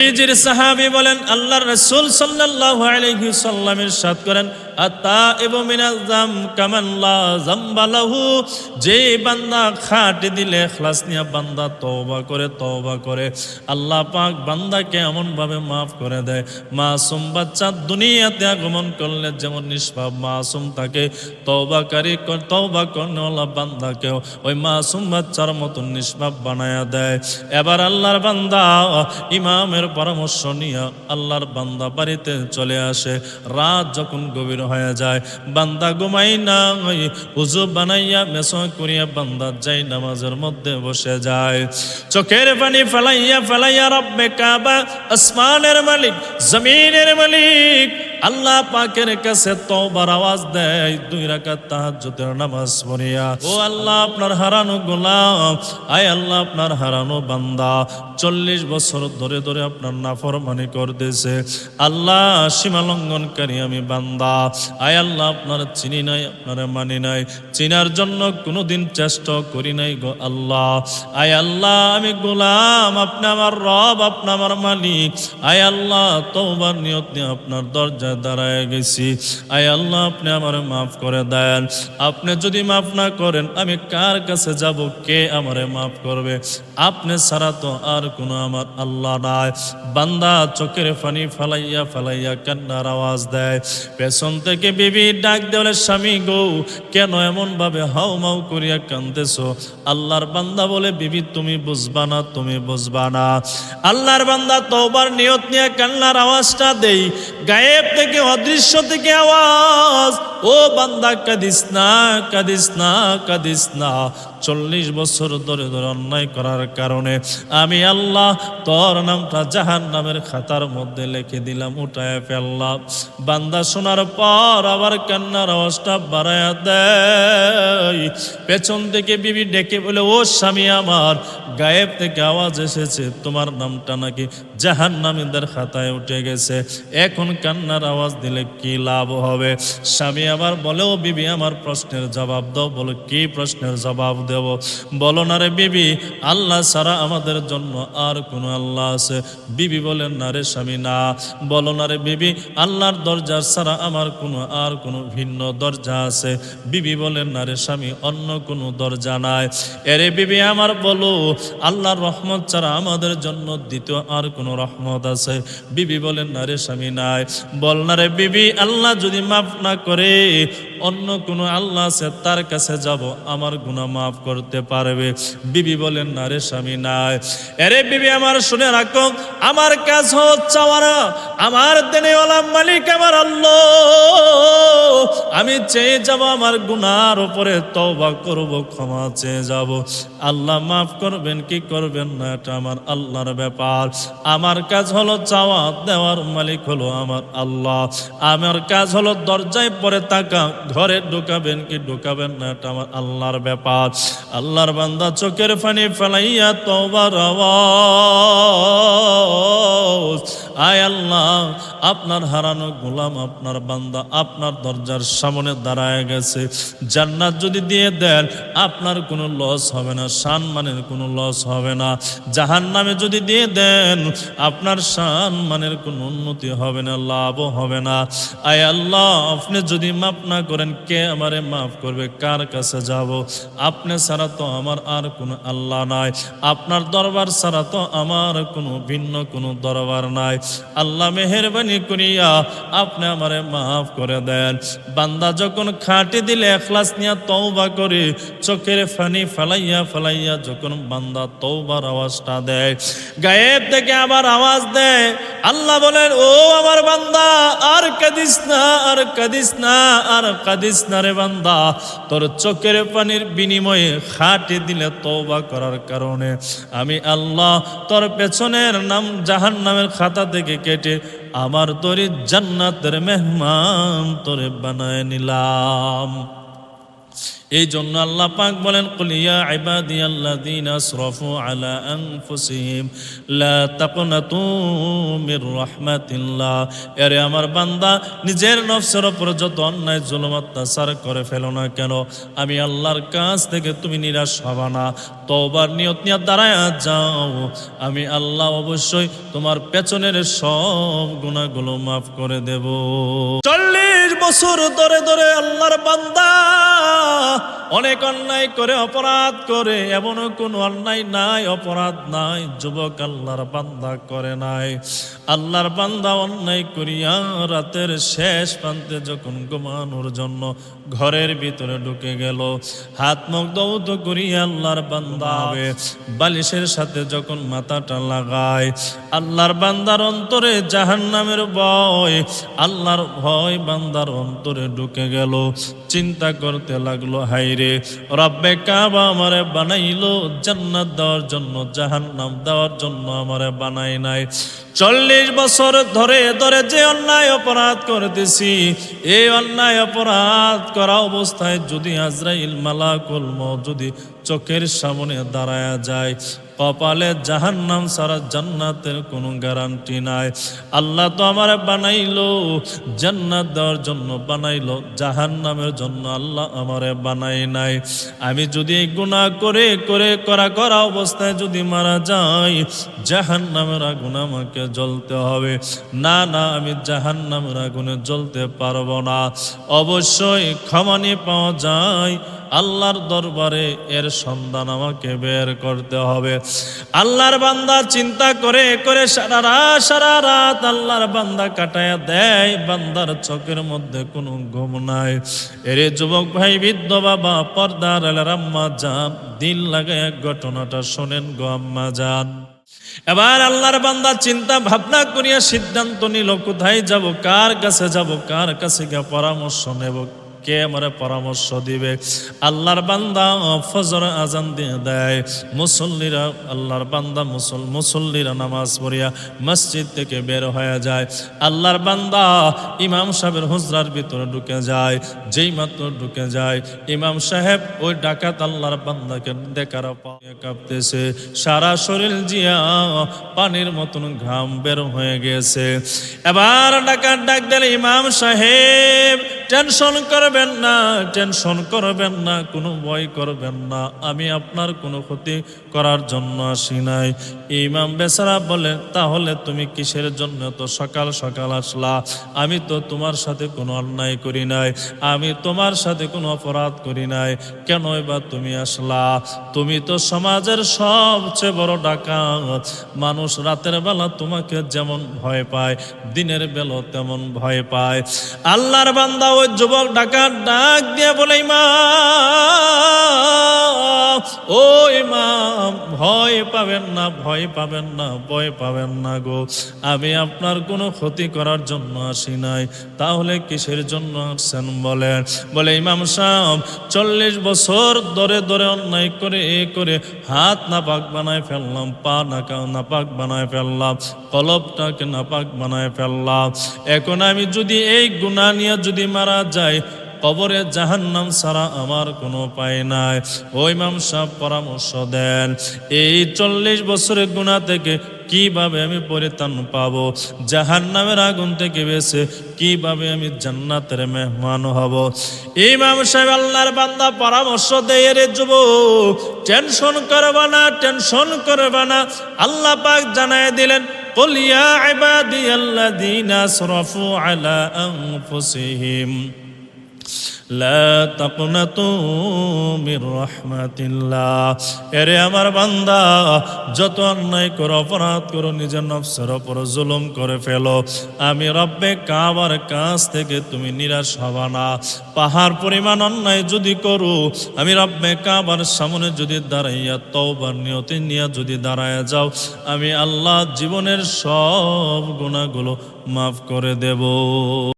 নবীজির সাহাবী বলেন আল্লাহর রাসূল সাল্লাল্লাহু আলাইহি সাল্লাম ইরশাদ করেন আতাইবু মিনাজ যাম কামান লা যামবা লাহু, যে বান্দা খাঁটি দিলে ইখলাস নিয়ে বান্দা তওবা করে আল্লাহ পাক বান্দাকে এমন ভাবে মাফ করে দেয়। মাসুম বাচ্চা দুনিয়াতে আগমন করলে যেমন নিষ্পাপ মাসুম থাকে, তওবা করনেওয়ালা বান্দাকেও ওই মাসুম বাচ্চার মতন নিষ্পাপ বানায়া দেয়। এবার আল্লাহর বান্দা ইমামের পরামর্শ নিয়ে আল্লাহর বান্দা বাড়িতে চলে আসে। রাত যখন গভীর হয়ে যায়, বান্দা ঘুমাই না, উযু বানাইয়া মেসো করিয়া বান্দা যাই নামাজের মধ্যে বসে যায়। চোখের পানি ফেলাইয়া রব্বে কাবা, আসমানের মালিক জমিনের মালিক আল্লাহ পাকের কাছে তওবার আওয়াজ দেয়। 2 রাকাত তাহাজ্জুদের নামাজ পড়িয়া, ও আল্লাহ আপনার হারানো গোলাম, আয় আল্লাহ আপনার হারানো বান্দা 40 বছর ধরে আপনার নাফরমানি করতেছে। আল্লাহ সীমা লঙ্ঘনকারী আমি বান্দা, আয় আল্লাহ আপনার চিনি নাই, আপনার মানি নাই, চিনার জন্য কোনোদিন চেষ্টা করি নাই গো আল্লাহ। আয় আল্লাহ আমি গোলাম, আপনি আমার রব, আপনি আমার মালিক। আয় আল্লাহ তওবার নিয়ত নিয়ে আপনার দরজা দাঁড়ায় গেছি। আয় আল্লাহ আপনি আমার মাফ করে দেন। আপনি যদি মাফ না করেন আমি কার কাছে যাব? কে আমারে মাফ করবে? আপনি ছাড়া তো আর কোনো আমার আল্লাহ নাই। বান্দা চোখের পানি ফালাইয়া কান্নার আওয়াজ দেয়। পেছন থেকে বিবি ডাক দেওয়ালে, স্বামী গো কেন এমন ভাবে হাউমাউ করিয়া কাঁদতেছো? আল্লাহর বান্দা বলে, বিবি তুমি বুঝবা না। আল্লাহর বান্দা তওবার নিয়ত নিয়ে কান্নার আওয়াজটা দেই, গায়েব থেকে অদৃশ্য থেকে আওয়াজ, ও বান্দা কাঁদিস না 40 বছর ধরে অন্যায় করার কারণে আমি আল্লাহ তোর নামটা জাহান্নামের খাতার মধ্যে লিখে দিলাম, উঠায় ফেললাম। বান্দা শোনার পর আবার কান্নার আওয়াজটা বাড়ায়া দেয়। পেছন থেকে বিবি ডেকে বলে, ও স্বামী আমার, গায়েব থেকে আওয়াজ এসেছে তোমার নামটা নাকি জাহান্নামীদের খাতায় উঠে গেছে। এখন কান্নার আওয়াজ দিলে কি লাভ হবে? স্বামী আবার বলে, ও বিবি আমার প্রশ্নের জবাব দাও। বলো কি প্রশ্নের জবাব দেব? বলো না রে বিবি, আল্লাহ ছাড়া আমাদের জন্য আর কোন আল্লাহ আছে? বিবি বলেন, না রে স্বামী না। বলো না রে বিবি, আল্লাহর দরজা ছাড়া আমার আর কোনো ভিন্ন দরজা আছে? বিবি বলেন, না রে স্বামী অন্য কোনো দরজা নাই। এরে বিবি আমার বলো, আল্লাহর রহমত ছাড়া আমাদের জন্য দ্বিতীয় আর কোনো রহমত আছে? বিবি বলেন, না রে স্বামী নাই। বল না রে বিবি, আল্লাহ যদি মাফ না করে অন্য কোনো আল্লাহ আছে, তার কাছে যাব, আমার গুনাহ মাফ করতে পারবে? বিবি বলেন, না রে স্বামী নাই। এরে বিবি আমার শুনে রাখো, আমার কাজ হচ্ছে আমার দেনেওয়ালা মালিক আমার আল্লাহ। আমি চেয়ে যাব আমার গুনার উপরে তওবা করব, ক্ষমা চেয়ে যাব। আল্লাহ মাফ করবেন কি করবেন না এটা আমার আল্লাহর ব্যাপার। আমার কাজ হলো চাওয়া, দেওয়ার মালিক হলো আমার আল্লাহ। আমার কাজ হলো দরজায় পরে তাকা, ঘরে ঢুকাবেন কি ঢুকাবেন না এটা আমার আল্লাহর ব্যাপার। আল্লাহর বান্দা চোখের পানি ফেলাইয়া তওবার আওয়াজ, আয় আল্লাহ আপনার হারানো গোলাম আপনার বান্দা আপনার দরজার সামনে দাঁড়ায় গেছে। জান্নাত যদি দিয়ে দেন আপনার কোনো লস হবে না, সম্মানের কোনো লস হবে না। জাহান্নামে যদি দিয়ে দেন আপনার সম্মানের কোনো উন্নতি হবে না, লাভও হবে না। আয় আল্লাহ আপনি যদি মাফ না করেন কে আমারে মাফ করবে? কার কাছে যাব? আপনি ছাড়া তো আমার আর কোনো আল্লাহ নাই, আপনার দরবার ছাড়া তো আমার কোনো ভিন্ন কোনো দরবার নাই। আল্লাহ মেহেরবানি করিয়া আপনি আমারে মাফ করে দেন। বান্দা যখন খাঁটি দিলে ইখলাস নিয়ে তওবা করে, চোখের পানি ফেলাইয়া যখন বান্দা তওবার আওয়াজটা দেয়, গায়েব থেকে আবার আওয়াজ দেয়। আল্লাহ বলেন, ও আমার বান্দা আর কাঁদিস না রে বান্দা, তোর চোখের পানির বিনিময়ে খাঁটি দিলে তওবা করার কারণে আমি আল্লাহ তোর পেছনের নাম জাহান্নামের খাতা থেকে কেটে আমার তোরে জান্নাতের মেহমান তোরে বানায় নিলাম। এই জন্য আল্লাহ পাক বলেন, কুল ইয়া ইবাদিয়াল্লাযীনা আসরাফু আলা আনফুসিহিম লা তাকনাতু মির রাহমাতিল্লাহ। এরে আমার বান্দা, নিজের নফসের উপর যত অন্যায় জুলুম অত্যাচার করে ফেলো না কেন, আমি আল্লাহর কাছ থেকে তুমি নিরাশ হবা না। তওবার নিয়ত নিয়ে দাঁড়ায় যাও, আমি আল্লাহ অবশ্যই তোমার পেছনের সব গুনাহগুলো মাফ করে দেব। 40 বছর ধরে ধরে আল্লাহর বান্দা অনেক অন্যায় করে, অপরাধ করে, এমনও কোনো অন্যায় নাই, অপরাধ নাই যুবক আল্লাহর বান্দা করে নাই। আল্লাহর বান্দা অন্যায় করিয়া রাতের শেষ প্রান্তে যখন ঘুমানোর জন্য ঘরের ভিতরে ঢুকে গেল, হাত মুখ দৌত করিয়া আল্লাহর বান্দা বালিশের সাথে যখন মাথাটা লাগায়, আল্লাহর বান্দার অন্তরে জাহান্নামের ভয়, আল্লাহর ভয় বান্দার অন্তরে ঢুকে গেল। চিন্তা করতে লাগলো, হায়রে রব্বে কাবা আমারে বানাইলো জান্নাত দেওয়ার জন্য, জাহান্নাম দেওয়ার জন্য আমারে বানাই নাই। 40 বছর ধরে ধরে যে অন্যায় অপরাধ করতেছি, এই অন্যায় অপরাধ করা অবস্থায় যদি আজরাইল মালাকুল মউত যদি চোখের সামনে দাঁড়ায়া যায়, কপালে জাহান্নাম ছাড়া জান্নাতের কোনো গ্যারান্টি নাই। আল্লাহ তো আমারে বানাইলো জান্নাত দেওয়ার জন্য, বানাইলো জাহান্নামের জন্য, আল্লাহ আমারে বানাই নাই। আমি যদি গুনাহ করে করে করা অবস্থায় যদি মারা যাই, জাহান্নামের আগুন আমাকে জ্বলতে হবে। না না, আমি জাহান্নামের আগুনে জ্বলতে পারবো না। অবশ্যই ক্ষমা নিয়ে পাওয়া যায় আল্লাহর দরবারে, এর সন্ধান আমাকে বের করতে হবে। আল্লাহর বান্দা চিন্তা করে করে সারা রাত আল্লাহর বান্দা কাটায়া দেয়, বান্দার চোখের মধ্যে কোনো ঘুম নাই। এরে যুবক ভাই, বৃদ্ধ বাবা, পর্দার আম্মা জান, দিল লাগায় ঘটনাটা শোনেন গো আম্মা জান। এবার আল্লাহর বান্দা চিন্তা ভাবনা করিয়া সিদ্ধান্ত নিল, কোথায় যাব, কার কাছে যাব, কার কাছে গিয়ে পরামর্শ নেব, কে আমার পরামর্শ দিবে। আল্লাহর বান্দা ফজর আজান দিয়ে দেয়, মুসল্লিরা, আল্লাহর বান্দা মুসল্লিরা নামাজ পড়িয়া মসজিদ থেকে বের হয়ে যায়। আল্লাহর বান্দা ইমাম সাহেবের হুজরার ভিতরে ঢুকে যায়। যেই মাত্র ঢুকে যায়, ইমাম সাহেব ওই ডাকাত আল্লাহর বান্দাকে দেখার পায়ে কাঁপতেছে, সারা শরীর জিয়া পানির মতন ঘাম বের হয়ে গেছে। এবার ডাকাত ডাক দিলে, ইমাম সাহেব টেনশন করবেন না, টেনশন করবেন না, কোনো ভয় করবেন না, আমি আপনার কোনো ক্ষতি করার জন্য আসি নাই। ইমাম বেচারা বলে, তাহলে তুমি কিসের জন্য তো সকাল সকাল আসলা? আমি তো তোমার সাথে কোনো অন্যায় করি নাই, আমি তোমার সাথে কোনো অপরাধ করি নাই, কেন এবার তুমি আসলা? তুমি তো সমাজের সবচেয়ে বড় ডাকাত। মানুষ রাতের বেলা তোমাকে যেমন ভয় পায়, দিনের বেলা তেমন ভয় পায়। আল্লাহর বান্দা ওই যুবক ডাকাত ডাক দিয়ে বলে, ইমাম, ও ইমাম, ভয় পাবেন না, ভয় পাবেন না, ভয় পাবেন না গো, আমি আপনার কোনো ক্ষতি করার জন্য আসি নাই। তাহলে কিসের জন্য আসছেন বলেন? বলে, ইমাম সাহেব 40 বছর ধরে ধরে অন্যায় করে করে হাত নাপাক বানায় ফেললাম, পা নাপাক বানায় ফেললাম, কলবটাকে নাপাক বানায় ফেললাম। এখন আমি যদি এই গুনাহ নিয়ে যদি মারা যাই, কবরে জাহান্নাম ছাড়া আমার কোনো উপায় নাই। ওই ইমাম সাহেব পরামর্শ দেন, এই 40 বছরের গুনাহ থেকে কিভাবে আমি পরিত্রাণ পাবো, জাহান্নামের আগুন থেকে বেঁচে কিভাবে আমি জান্নাতের মেহমান হব। ইমাম সাহেব আল্লাহর বান্দা পরামর্শ দেয়, রে যুবক, টেনশন করবা না, টেনশন করবা না। আল্লাহ পাক জানায় দিলেন, কুল ইয়া ইবাদিয়াল্লাযীনা আসরাফু আলা আনফুসিহিম লা তাকনাতু মির রাহমাতিল্লাহ। এরে আমার বান্দা, যত অন্যায় করো, অপরাধ করো, নিজের নফসের উপর জুলুম করে ফেলো, আমি রব্বে কাবার কাছ থেকে তুমি নিরাশ হবা না। পাহাড় পরিমাণ অন্যায় যদি করো, আমি রব্বে কাবার সামনে যদি দাঁড়াইয়া তওবার নিয়তে নিয়ে যদি দাঁড়াইয়া যাও, আমি আল্লাহ জীবনের সব গুনাহগুলো মাফ করে দেব।